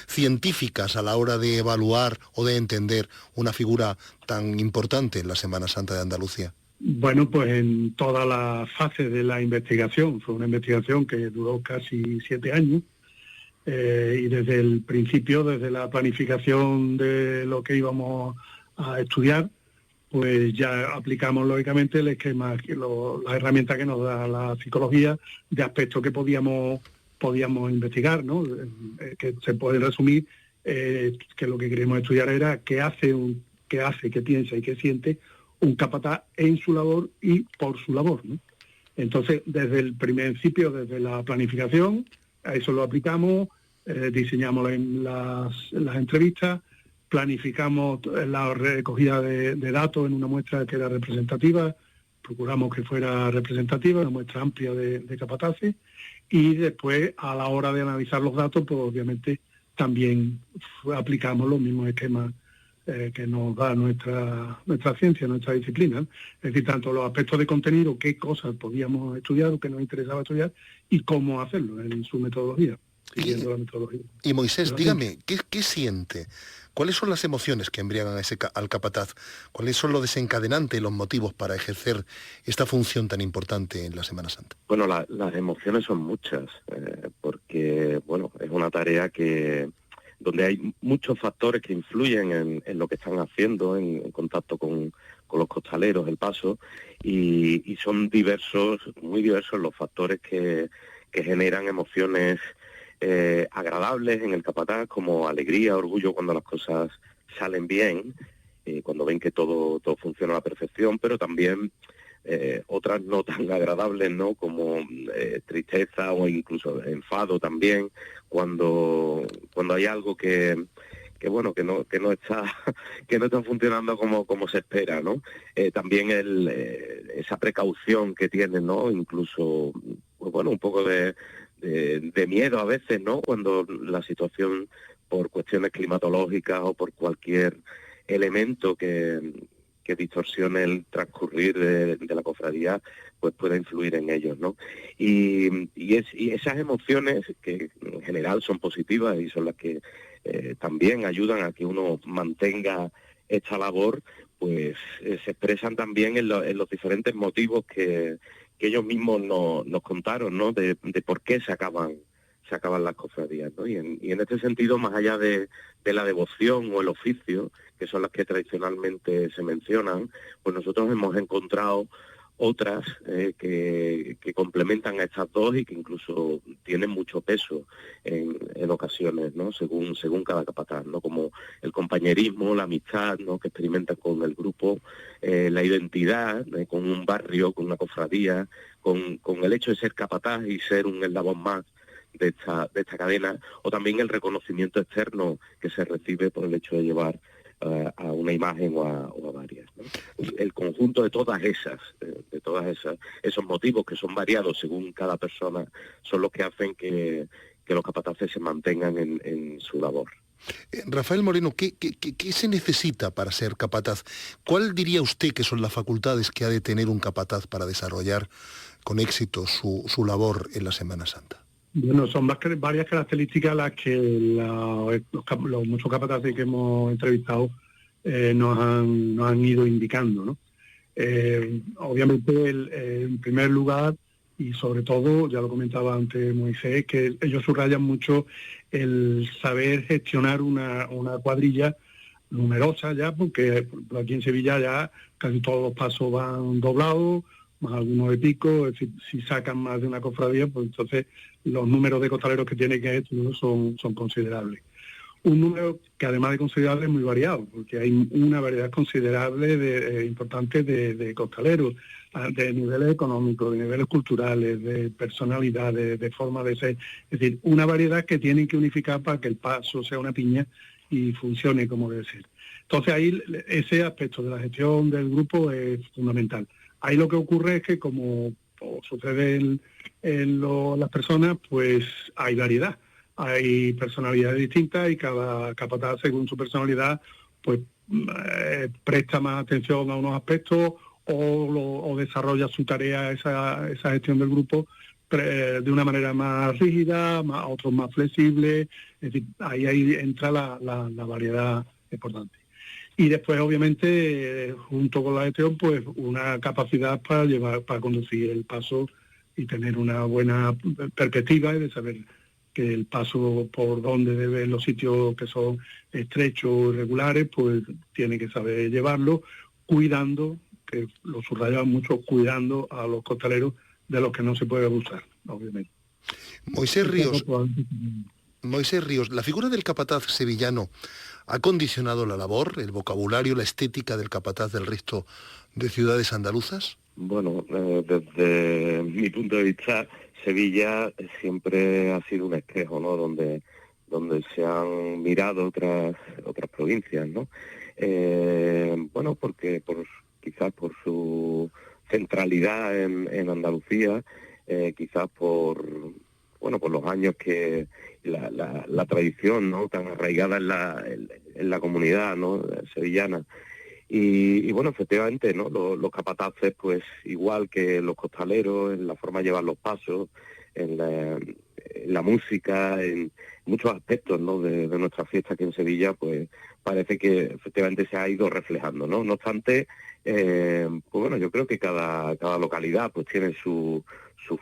científicas a la hora de evaluar o de entender una figura tan importante en la Semana Santa de Andalucía? Bueno, pues en toda la fase de la investigación. Fue una investigación que duró casi 7 años. Y desde el principio, desde la planificación de lo que íbamos a estudiar, pues ya aplicamos lógicamente el esquema, las herramientas que nos da la psicología de aspectos que podíamos investigar, ¿no? Que se puede resumir que lo que queríamos estudiar era qué hace, qué piensa y qué siente un capataz en su labor y por su labor, ¿no? Entonces, desde el principio, desde la planificación, a eso lo aplicamos, diseñamos las entrevistas, planificamos la recogida de datos en una muestra que era representativa, procuramos que fuera representativa, una muestra amplia de capataces, y después a la hora de analizar los datos, pues obviamente también aplicamos los mismos esquemas que nos da nuestra ciencia, nuestra disciplina, ¿no? Es decir, tanto los aspectos de contenido, qué cosas podíamos estudiar o qué nos interesaba estudiar y cómo hacerlo en su metodología, siguiendo la metodología. Y Moisés, dígame, ¿qué siente? ¿Cuáles son las emociones que embriagan al capataz? ¿Cuáles son los desencadenantes y los motivos para ejercer esta función tan importante en la Semana Santa? Bueno, las emociones son muchas, porque bueno, es una tarea donde hay muchos factores que influyen en lo que están haciendo, en contacto con los costaleros, el paso, y son muy diversos los factores que generan emociones agradables en el capataz, como alegría, orgullo cuando las cosas salen bien, cuando ven que todo funciona a la perfección, pero también otras no tan agradables, ¿no? Como tristeza o incluso enfado también, cuando hay algo que no está funcionando como se espera, ¿no? También esa precaución que tienen, ¿no? Incluso, pues bueno, un poco de miedo a veces, ¿no? Cuando la situación, por cuestiones climatológicas o por cualquier elemento que distorsione el transcurrir de la cofradía, pues puede influir en ellos, ¿no? Y esas emociones, que en general son positivas y son las que también ayudan a que uno mantenga esta labor, pues se expresan también en los diferentes motivos que ellos mismos nos contaron, ¿no? De por qué se acaban las cofradías, ¿no? Y en este sentido, más allá de la devoción o el oficio, que son las que tradicionalmente se mencionan, pues nosotros hemos encontrado otras que complementan a estas dos y que incluso tienen mucho peso en ocasiones, ¿no? Según cada capataz, ¿no? Como el compañerismo, la amistad, ¿no? Que experimentan con el grupo, la identidad, con un barrio, con una cofradía, con el hecho de ser capataz y ser un eslabón más de esta cadena, o también el reconocimiento externo que se recibe por el hecho de llevar a una imagen o a varias, ¿no? El conjunto de todas esos motivos, que son variados según cada persona, son los que hacen que los capataces se mantengan en su labor. Rafael Moreno, ¿qué se necesita para ser capataz? ¿Cuál diría usted que son las facultades que ha de tener un capataz para desarrollar con éxito su labor en la Semana Santa? Bueno, son varias características las que los muchos capataces que hemos entrevistado nos han ido indicando, ¿no? Obviamente, en primer lugar, y sobre todo, ya lo comentaba antes Moisés, que ellos subrayan mucho el saber gestionar una cuadrilla numerosa ya, porque aquí en Sevilla ya casi todos los pasos van doblados, más algunos de pico, es decir, si sacan más de una cofradía, pues entonces los números de costaleros que tiene que gestionar son considerables. Un número que además de considerable es muy variado, porque hay una variedad considerable importante de costaleros, de niveles económicos, de niveles culturales, de personalidades, de forma de ser. Es decir, una variedad que tienen que unificar para que el paso sea una piña y funcione como debe ser. Entonces ahí ese aspecto de la gestión del grupo es fundamental. Ahí lo que ocurre es que como sucede en las personas, pues hay variedad. Hay personalidades distintas y cada capataz, según su personalidad, pues presta más atención a unos aspectos o desarrolla su tarea, esa gestión del grupo, de una manera más rígida, a otros más flexible. Es decir, ahí entra la variedad importante. Y después, obviamente, junto con la gestión, pues una capacidad para conducir el paso y tener una buena perspectiva y de saber que el paso por donde debe, los sitios que son estrechos, irregulares, pues tiene que saber llevarlo, cuidando, que lo subrayan mucho, cuidando a los costaleros de los que no se puede abusar, obviamente. Moisés Ríos, la figura del capataz sevillano ha condicionado la labor, el vocabulario, la estética del capataz del resto de ciudades andaluzas. Bueno, desde mi punto de vista, Sevilla siempre ha sido un espejo, ¿no? Donde se han mirado otras provincias, ¿no? Bueno, porque quizás por su centralidad en Andalucía, quizás por los años que la tradición, ¿no?, tan arraigada en la comunidad, ¿no?, sevillana. Y bueno, efectivamente, ¿no?, los capataces, pues igual que los costaleros, en la forma de llevar los pasos, en la música, en muchos aspectos, ¿no?, de nuestra fiesta aquí en Sevilla, pues parece que efectivamente se ha ido reflejando, ¿no? No obstante, pues bueno, yo creo que cada localidad pues tiene sus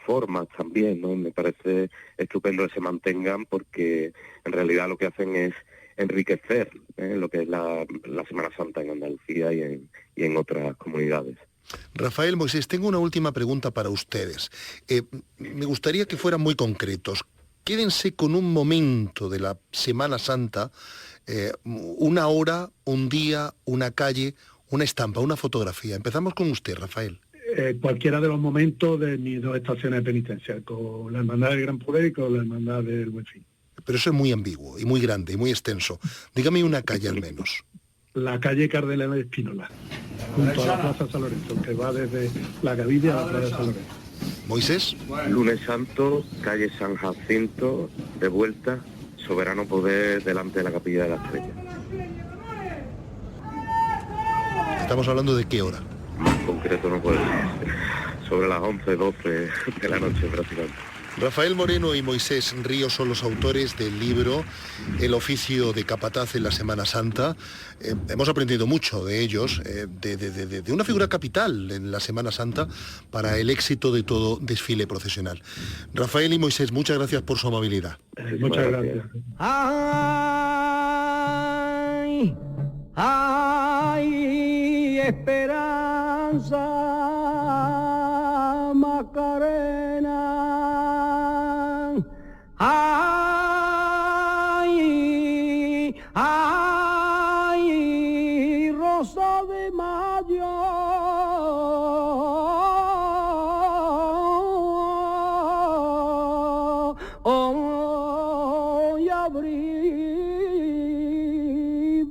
formas también, ¿no? Me parece estupendo que se mantengan, porque en realidad lo que hacen es enriquecer lo que es la Semana Santa en Andalucía y en otras comunidades. Rafael, Moisés, tengo una última pregunta para ustedes. Me gustaría que fueran muy concretos. Quédense con un momento de la Semana Santa, una hora, un día, una calle, una estampa, una fotografía. Empezamos con usted, Rafael. Cualquiera de los momentos de mis 2 estaciones de penitencia, con la Hermandad del Gran Poder y con la Hermandad del Buen Fin. Pero eso es muy ambiguo y muy grande y muy extenso. Dígame una calle al menos. La calle Cardenal Espínola, junto a la Plaza San Lorenzo, que va desde la Gavilla a la Plaza San Lorenzo. Moisés. Lunes Santo, calle San Jacinto, de vuelta, Soberano Poder, delante de la Capilla de la Estrella. ¿Estamos hablando de qué hora? Más concreto no puedo decir. Sobre las 11, 12 de la noche prácticamente. Rafael Moreno y Moisés Ríos son los autores del libro El oficio de capataz en la Semana Santa. Hemos aprendido mucho de ellos, de una figura capital en la Semana Santa para el éxito de todo desfile procesional. Rafael y Moisés, muchas gracias por su amabilidad. Muchas gracias. Ay, ay, esperanza, Macarena. Ay, ay, Rosa de Mayo, hoy abril,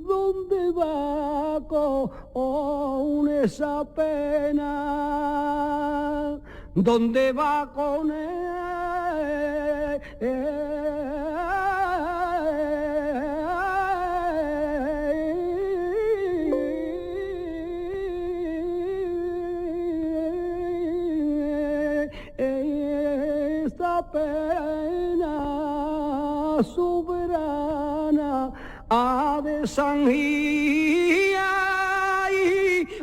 ¿dónde va con esa pena? ¿Dónde va con él? Esta pena soberana ha de sangría,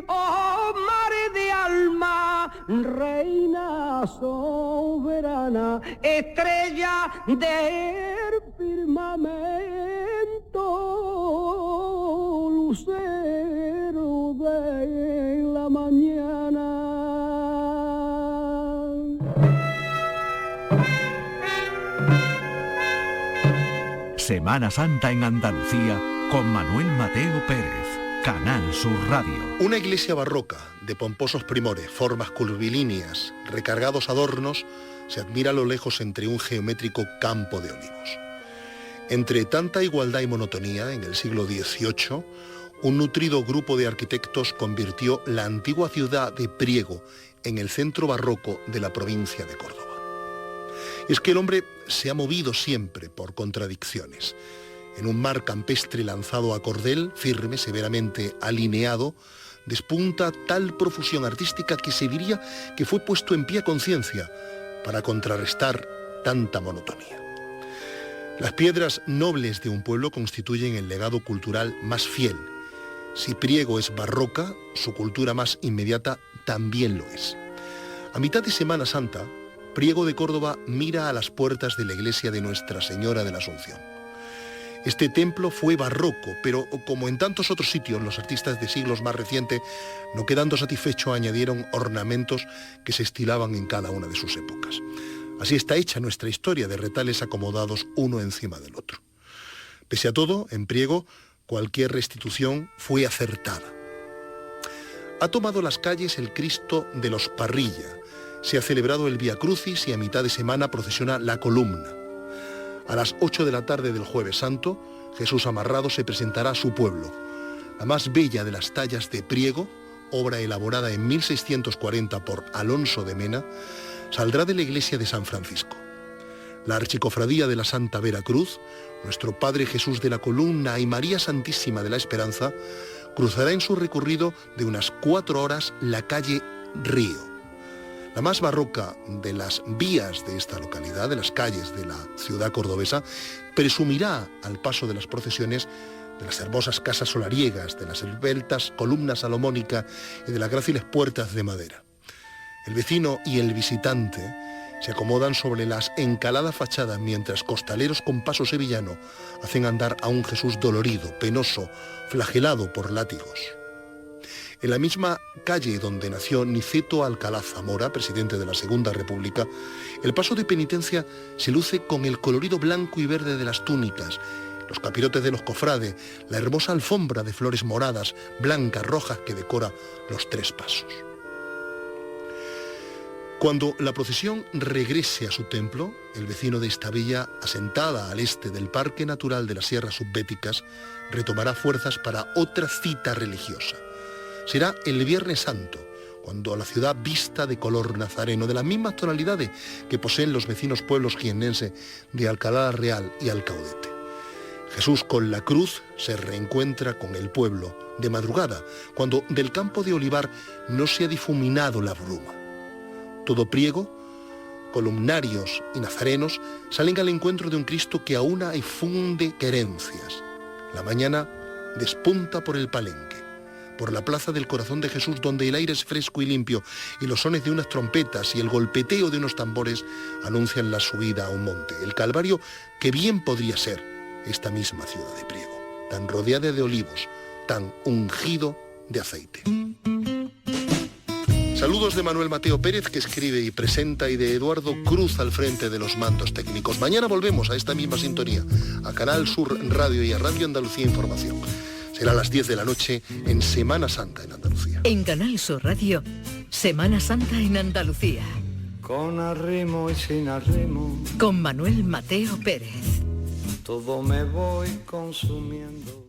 oh mare de alma reina soberana, estrella del firmamento, lucero de la mañana. Semana Santa en Andalucía con Manuel Mateo Pérez, Canal Sur Radio. Una iglesia barroca, de pomposos primores, formas curvilíneas, recargados adornos, se admira a lo lejos entre un geométrico campo de olivos. Entre tanta igualdad y monotonía, en el siglo XVIII, un nutrido grupo de arquitectos convirtió la antigua ciudad de Priego en el centro barroco de la provincia de Córdoba. Y es que el hombre se ha movido siempre por contradicciones. En un mar campestre lanzado a cordel, firme, severamente alineado, despunta tal profusión artística que se diría que fue puesto en pie a conciencia para contrarrestar tanta monotonía. Las piedras nobles de un pueblo constituyen el legado cultural más fiel. Si Priego es barroca, su cultura más inmediata también lo es. A mitad de Semana Santa, Priego de Córdoba mira a las puertas de la iglesia de Nuestra Señora de la Asunción. Este templo fue barroco, pero como en tantos otros sitios, los artistas de siglos más recientes, no quedando satisfechos, añadieron ornamentos que se estilaban en cada una de sus épocas. Así está hecha nuestra historia de retales acomodados uno encima del otro. Pese a todo, en Priego, cualquier restitución fue acertada. Ha tomado las calles el Cristo de los Parrilla, se ha celebrado el Vía Crucis y a mitad de semana procesiona la columna. A las 8 de la tarde del Jueves Santo, Jesús amarrado se presentará a su pueblo. La más bella de las tallas de Priego, obra elaborada en 1640 por Alonso de Mena, saldrá de la iglesia de San Francisco. La Archicofradía de la Santa Vera Cruz, nuestro Padre Jesús de la Columna y María Santísima de la Esperanza, cruzará en su recorrido de unas 4 horas la calle Río. La más barroca de las vías de esta localidad, de las calles de la ciudad cordobesa, presumirá al paso de las procesiones de las hermosas casas solariegas, de las esbeltas columnas salomónicas y de las gráciles puertas de madera. El vecino y el visitante se acomodan sobre las encaladas fachadas mientras costaleros con paso sevillano hacen andar a un Jesús dolorido, penoso, flagelado por látigos. En la misma calle donde nació Niceto Alcalá Zamora, presidente de la Segunda República, el paso de penitencia se luce con el colorido blanco y verde de las túnicas, los capirotes de los cofrades, la hermosa alfombra de flores moradas, blancas, rojas que decora los 3 pasos. Cuando la procesión regrese a su templo, el vecino de esta villa, asentada al este del Parque Natural de las Sierras Subbéticas, retomará fuerzas para otra cita religiosa. Será el Viernes Santo, cuando la ciudad vista de color nazareno, de las mismas tonalidades que poseen los vecinos pueblos jiennenses de Alcalá Real y Alcaudete. Jesús con la cruz se reencuentra con el pueblo de madrugada, cuando del campo de olivar no se ha difuminado la bruma. Todo Priego, columnarios y nazarenos salen al encuentro de un Cristo que aúna y funde querencias. La mañana despunta por el Palenque, por la plaza del Corazón de Jesús, donde el aire es fresco y limpio y los sones de unas trompetas y el golpeteo de unos tambores anuncian la subida a un monte, el Calvario, que bien podría ser esta misma ciudad de Priego, tan rodeada de olivos, tan ungido de aceite. Saludos de Manuel Mateo Pérez, que escribe y presenta, y de Eduardo Cruz al frente de los mandos técnicos. Mañana volvemos a esta misma sintonía, a Canal Sur Radio y a Radio Andalucía Información. Será a las 10 de la noche en Semana Santa en Andalucía. En Canal Sur Radio, Semana Santa en Andalucía. Con arrimo y sin arrimo, con Manuel Mateo Pérez. todo me voy consumiendo.